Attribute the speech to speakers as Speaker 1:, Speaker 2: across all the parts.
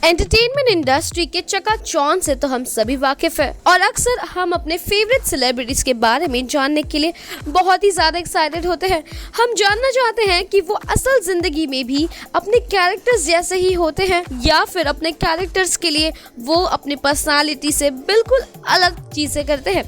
Speaker 1: Entertainment industry के चकाचौंध से तो हम सभी वाकिफ हैं और अक्सर हम अपने फेवरेट सेलिब्रिटीज के बारे में जानने के लिए बहुत ही ज्यादा एक्साइटेड होते हैं। हम जानना चाहते हैं कि वो असल जिंदगी में भी अपने कैरेक्टर्स जैसे ही होते हैं या फिर अपने कैरेक्टर्स के लिए वो अपनी पर्सनालिटी से बिल्कुल अलग चीजें करते हैं।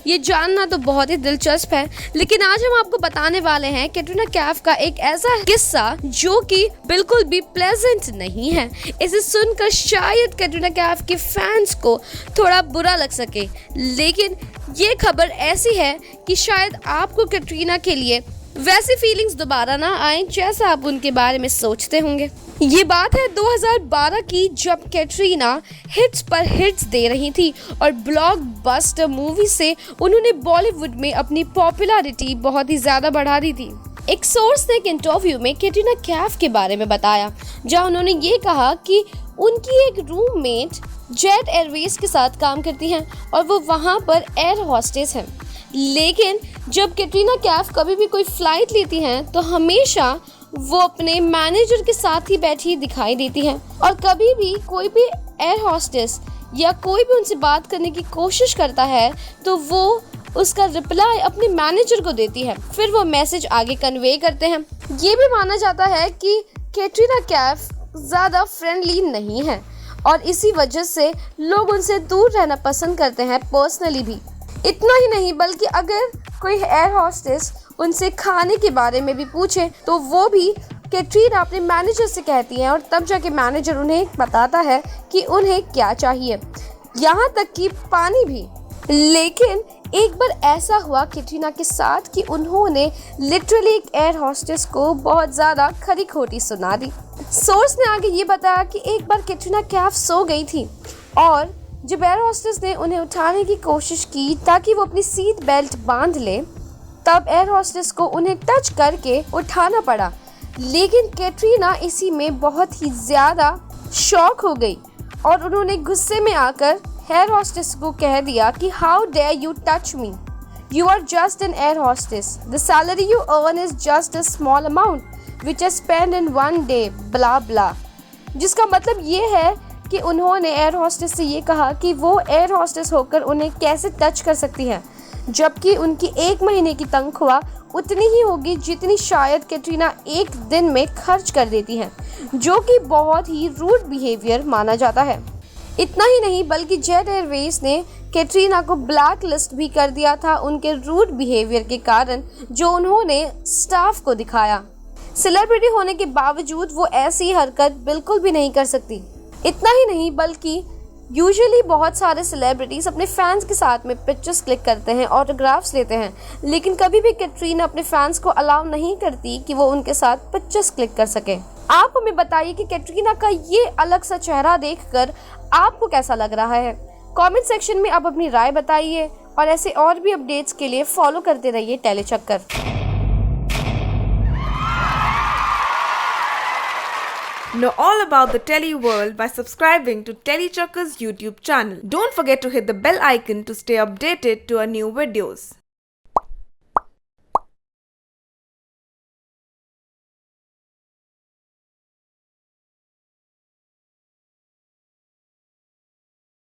Speaker 1: ये जानना तो बहुत ही दिलचस्प है, लेकिन आज हम आपको बताने वाले हैं कैटरीना कैफ का एक ऐसा किस्सा जो कि बिल्कुल भी प्लेजेंट नहीं है। इसे सुनकर शायद कैटरीना कैफ के फैंस को थोड़ा बुरा लग सके, लेकिन ये खबर ऐसी है कि शायद आपको कैटरीना के लिए वैसी फीलिंग्स दोबारा ना आए जैसा आप उनके बारे में सोचते होंगे। ये बात है 2012 की, जब कैटरीना हिट्स पर हिट्स दे रही थी और ब्लॉकबस्टर मूवी से उन्होंने बॉलीवुड में अपनी पॉपुलैरिटी बहुत ही ज्यादा बढ़ा दी थी। एक सोर्स ने एक इंटरव्यू में कैटरीना कैफ के बारे में बताया, जहां उन्होंने ये कहा कि उनकी एक रूममेट जेट एयरवेज के साथ काम करती हैं और वो वहां पर एयर हॉस्टेस हैं। लेकिन जब कैटरीना कैफ कभी भी कोई फ्लाइट लेती हैं तो हमेशा वो अपने मैनेजर के साथ ही बैठी दिखाई देती हैं और कभी भी कोई भी एयर हॉस्टेस या कोई भी उनसे बात करने की कोशिश करता है तो वो उसका रिप्लाई अपने मैनेजर को देती है, फिर वो मैसेज आगे कन्वे करते हैं। ये भी माना जाता है कि कैटरीना कैफ ज़्यादा फ्रेंडली नहीं है और इसी वजह से लोग उनसे दूर रहना पसंद करते हैं पर्सनली भी। इतना ही नहीं बल्कि अगर कोई एयर हॉस्टेस उनसे खाने के बारे में भी पूछे तो वो भी कैटरीना अपने मैनेजर से कहती हैं और तब जाके मैनेजर उन्हें बताता है कि उन्हें क्या चाहिए, यहाँ तक कि पानी भी। लेकिन एक बार ऐसा हुआ कैटरीना के साथ कि उन्होंने लिटरली एक एयर हॉस्टेस को बहुत ज़्यादा खरी खोटी सुना दी। सोर्स ने आगे ये बताया कि एक बार कैटरीना कैफ सो गई थी और जब एयर हॉस्टेस ने उन्हें उठाने की कोशिश की ताकि वो अपनी सीट बेल्ट बांध ले, तब एयर हॉस्टेस को उन्हें टच करके उठाना पड़ा। लेकिन कैटरीना इसी में बहुत ही ज़्यादा शॉक हो गई और उन्होंने गुस्से में आकर एयर हॉस्टेस को कह दिया कि how dare you touch me, you are just an air hostess, the salary you earn is just a small amount which I spend in one day, blah blah. जिसका मतलब ये है कि उन्होंने एयर हॉस्टेस से ये कहा कि वो एयर हॉस्टेस होकर उन्हें कैसे टच कर सकती है, जबकि उनकी एक महीने की तनख्वाह उतनी ही होगी जितनी शायद कैटरीना एक दिन में खर्च कर देती हैं, जो कि बहुत ही रूड बिहेवियर माना जाता है। इतना ही नहीं बल्कि जेट एयरवेज ने कैटरीना को ब्लैक लिस्ट भी कर दिया था उनके रूड बिहेवियर के कारण, जो उन्होंने स्टाफ को दिखाया। सेलिब्रिटी होने के बावजूद वो ऐसी हरकत बिल्कुल भी नहीं कर सकती। इतना ही नहीं बल्कि यूजुअली बहुत सारे सेलिब्रिटीज अपने फैंस के साथ में पिक्चर्स क्लिक करते हैं, ऑटोग्राफ्स लेते हैं, लेकिन कभी भी कैटरीना अपने फैंस को अलाउ नहीं करती कि वो उनके साथ पिक्चर्स क्लिक कर सके। आप हमें बताइए कि कैटरीना का ये अलग सा चेहरा देखकर आपको कैसा लग रहा है। कमेंट सेक्शन में आप अपनी राय बताइए और ऐसे और भी अपडेट्स के लिए फॉलो करते रहिए Tellychakkar.
Speaker 2: Know all about the Telly world by subscribing to Telechucker's YouTube channel. Don't forget to hit the bell icon to stay updated to our new videos.